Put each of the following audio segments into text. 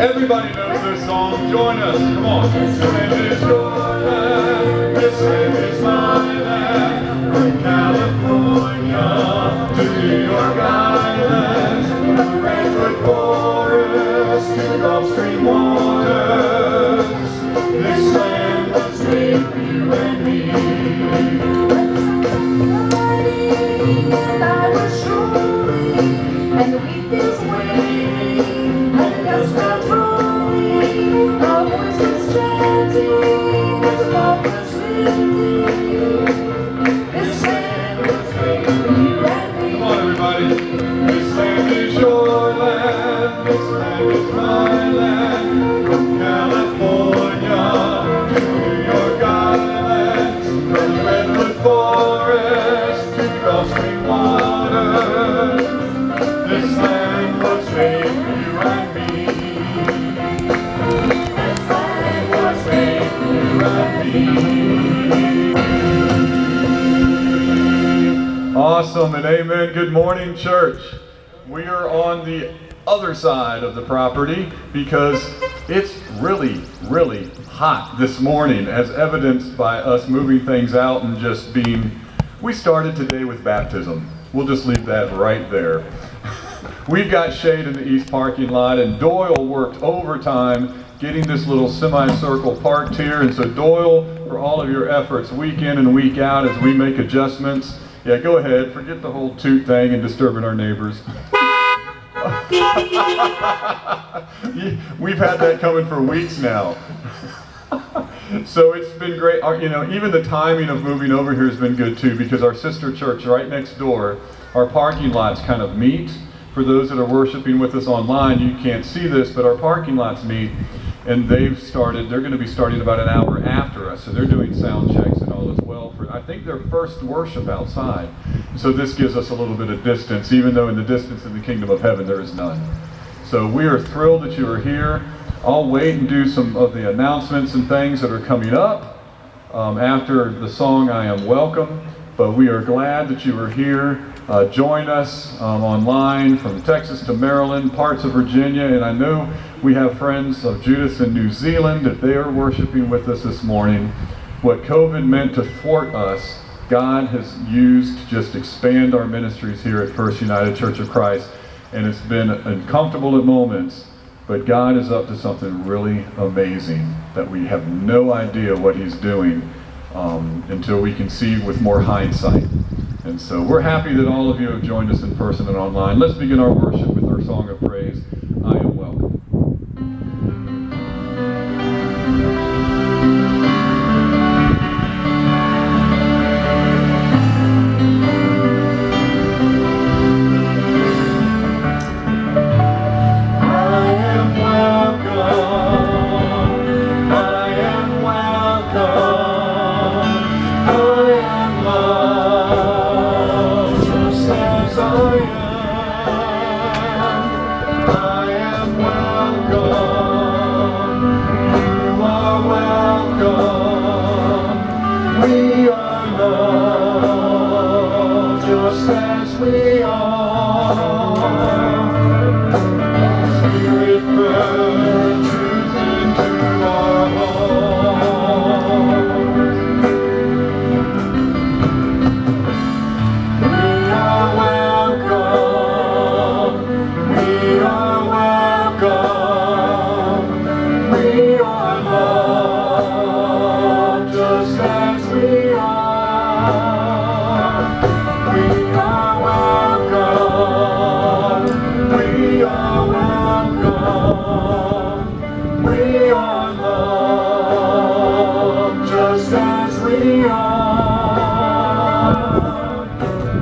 Everybody knows this song. Join us. Come on. This land is your land. This land is my land. From California to New York Island, from the redwood forest to the Gulf Stream waters. This land was made for you and me. And I was surely, and the wheat is waiting, and the dust clouds rolling, our voices chanting, as the love was lifting. This land was made for you and me. Come on, everybody. This land is your land. This land is my land. From California to New York Island, from the redwood forest to the Gulf Stream waters. This land was made for you and me. This land was made for you and me. Awesome and amen. Good morning, church. We are on the other side of the property because it's really, really hot this morning, as evidenced by us moving things out and just being, we started today with baptism. We'll just leave that right there. We've got shade in the east parking lot, and Doyle worked overtime getting this little semicircle parked here. And so Doyle, for all of your efforts week in and week out as we make adjustments, yeah, go ahead, forget the whole toot thing and disturbing our neighbors. We've had that coming for weeks now. So it's been great. You know, even the timing of moving over here has been good too, because our sister church right next door, our parking lots kind of meet. For those that are worshiping with us online, you can't see this, but our parking lots meet, and they're going to be starting about an hour after us, so they're doing sound checks and all as well for, I think, their first worship outside. So this gives us a little bit of distance, even though in the distance in the kingdom of heaven there is none. So we are thrilled that you are here. I'll wait and do some of the announcements and things that are coming up after the song, I Am Welcome, but we are glad that you are here. Join us online from Texas to Maryland, parts of Virginia, and I know we have friends of Judas in New Zealand that they are worshiping with us this morning. What COVID meant to thwart us, God has used to just expand our ministries here at First United Church of Christ, and it's been uncomfortable at moments, but God is up to something really amazing that we have no idea what He's doing until we can see with more hindsight. And so we're happy that all of you have joined us in person and online. Let's begin our worship with our song of praise, I Am Welcome. we are.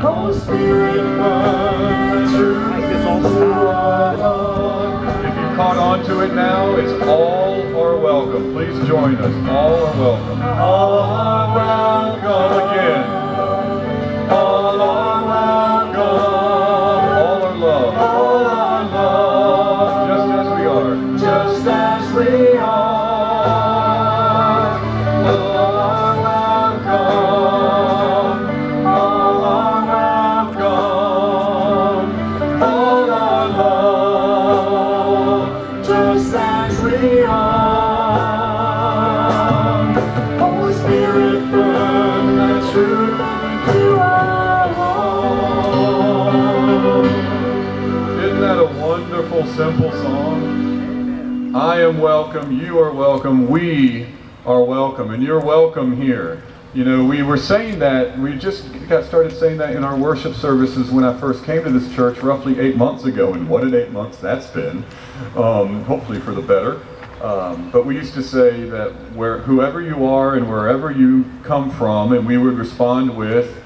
Holy Spirit, burn the truth into our heart. If you caught on to it now, it's all are welcome. Please join us. All are welcome. All are welcome. Again. All are welcome. All are loved. All are loved. Just as we are. Just as we are. All are welcome. All are welcome. All are loved. Just as we are. Holy Spirit, burn that truth into our heart. Isn't that a wonderful, simple song? I am welcome, you are welcome, we are welcome, and you're welcome here. You know, we were saying that, we just got started saying that in our worship services when I first came to this church roughly 8 months ago, and what an 8 months that's been, hopefully for the better. But we used to say that whoever you are and wherever you come from, and we would respond with,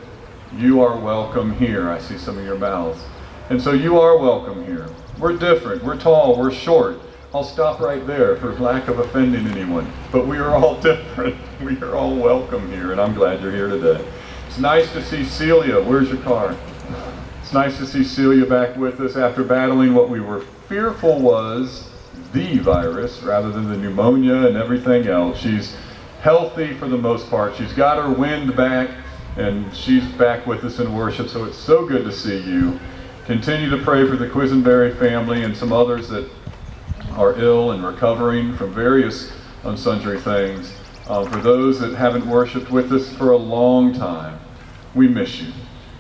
you are welcome here. I see some of your mouths. And so you are welcome here. We're different, we're tall, we're short. I'll stop right there for lack of offending anyone. But we are all different. We are all welcome here, and I'm glad you're here today. It's nice to see Celia. Where's your car? It's nice to see Celia back with us after battling what we were fearful was the virus rather than the pneumonia and everything else. She's healthy for the most part. She's got her wind back, and she's back with us in worship, so it's so good to see you. Continue to pray for the Quisenberry family and some others that are ill and recovering from various and sundry things. For those that haven't worshiped with us for a long time, we miss you.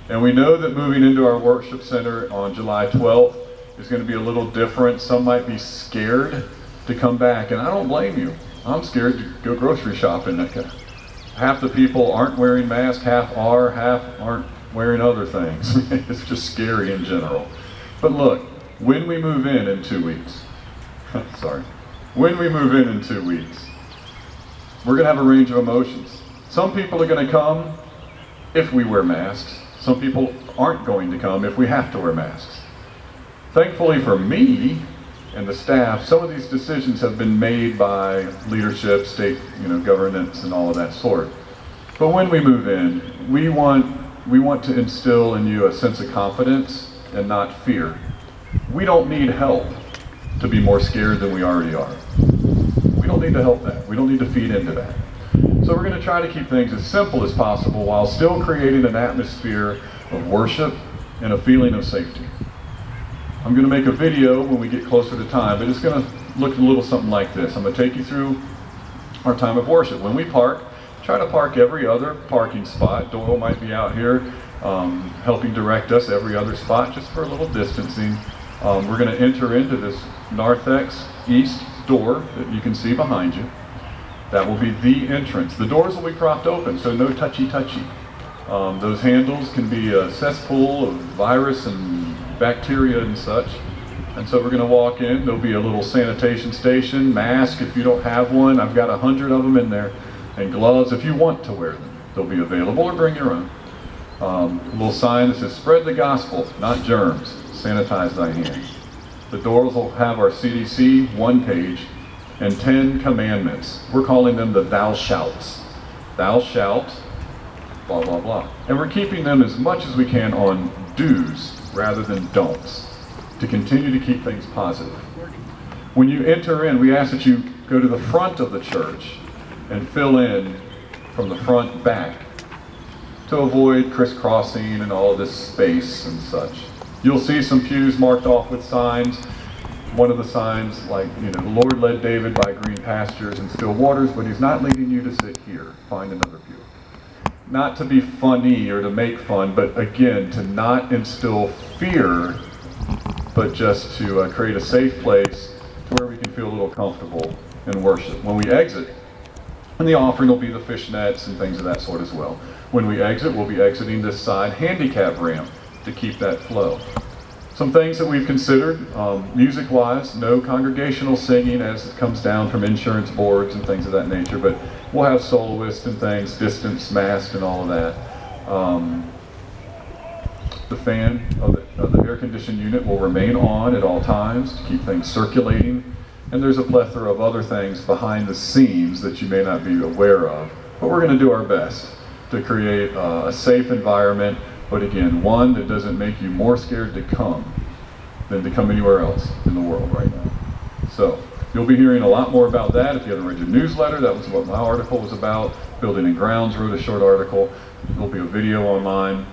And we know that moving into our worship center on July 12th is going to be a little different. Some might be scared to come back, and I don't blame you. I'm scared to go grocery shopping. Half the people aren't wearing masks, half aren't wearing other things. It's just scary in general. But look, when we move in 2 weeks, when we move in 2 weeks, we're going to have a range of emotions. Some people are going to come if we wear masks. Some people aren't going to come if we have to wear masks. Thankfully for me and the staff, some of these decisions have been made by leadership, state, governance, and all of that sort. But when we move in, we want to instill in you a sense of confidence and not fear. We don't need help to be more scared than we already are. We don't need to help that. We don't need to feed into that. So we're going to try to keep things as simple as possible while still creating an atmosphere of worship and a feeling of safety. I'm going to make a video when we get closer to time, but it's going to look a little something like this. I'm going to take you through our time of worship. When we park, try to park every other parking spot. Doyle might be out here helping direct us every other spot just for a little distancing. We're going to enter into this narthex east door that you can see behind you. That will be the entrance. The doors will be propped open, so no touchy-touchy. Those handles can be a cesspool of virus and bacteria and such. And so we're going to walk in. There'll be a little sanitation station, mask if you don't have one. I've got 100 of them in there. And gloves if you want to wear them. They'll be available, or bring your own. A little sign that says, spread the gospel, not germs. Sanitize thy hands. The doors will have our CDC 1 page and 10 commandments. We're calling them the thou shalts. Thou shalt, blah, blah, blah. And we're keeping them as much as we can on do's rather than don'ts to continue to keep things positive. When you enter in, we ask that you go to the front of the church and fill in from the front back to avoid crisscrossing and all this space and such. You'll see some pews marked off with signs. One of the signs, like, the Lord led David by green pastures and still waters, but he's not leading you to sit here. Find another pew. Not to be funny or to make fun, but again, to not instill fear, but just to create a safe place to where we can feel a little comfortable in worship. When we exit, and the offering will be the fishnets and things of that sort as well. When we exit, we'll be exiting this side handicap ramp to keep that flow. Some things that we've considered, music-wise, no congregational singing as it comes down from insurance boards and things of that nature, but we'll have soloists and things, distance, masked, and all of that. The fan of the air-conditioned unit will remain on at all times to keep things circulating. And there's a plethora of other things behind the scenes that you may not be aware of. But we're going to do our best to create a safe environment, but again, one that doesn't make you more scared to come than to come anywhere else in the world right now. So you'll be hearing a lot more about that. If you haven't read your newsletter, that was what my article was about. Building and Grounds wrote a short article. There'll be a video online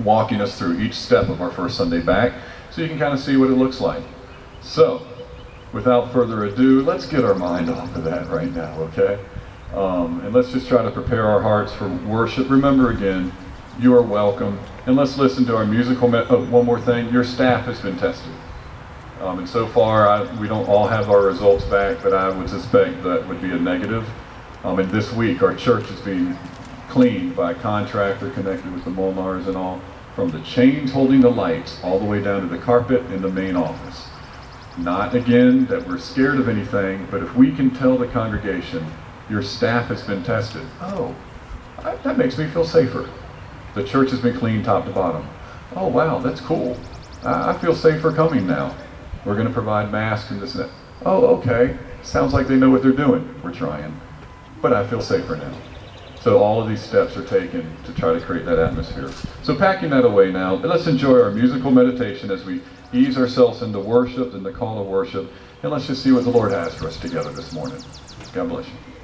walking us through each step of our first Sunday back, so you can kind of see what it looks like. So, without further ado, let's get our mind off of that right now, okay? And let's just try to prepare our hearts for worship. Remember again, you are welcome. And let's listen to our musical, one more thing, your staff has been tested. And so far, we don't all have our results back, but I would suspect that would be a negative. And this week, our church is being cleaned by a contractor connected with the Molnars and all, from the chains holding the lights all the way down to the carpet in the main office. Not again that we're scared of anything, but if we can tell the congregation, your staff has been tested, oh, that makes me feel safer. The church has been cleaned top to bottom. Oh wow, that's cool. I feel safer coming now. We're going to provide masks and this and that. Oh, okay, sounds like they know what they're doing. We're trying, but I feel safer now. So all of these steps are taken to try to create that atmosphere. So packing that away now, let's enjoy our musical meditation as we ease ourselves into worship and the call to worship. And let's just see what the Lord has for us together this morning. God bless you.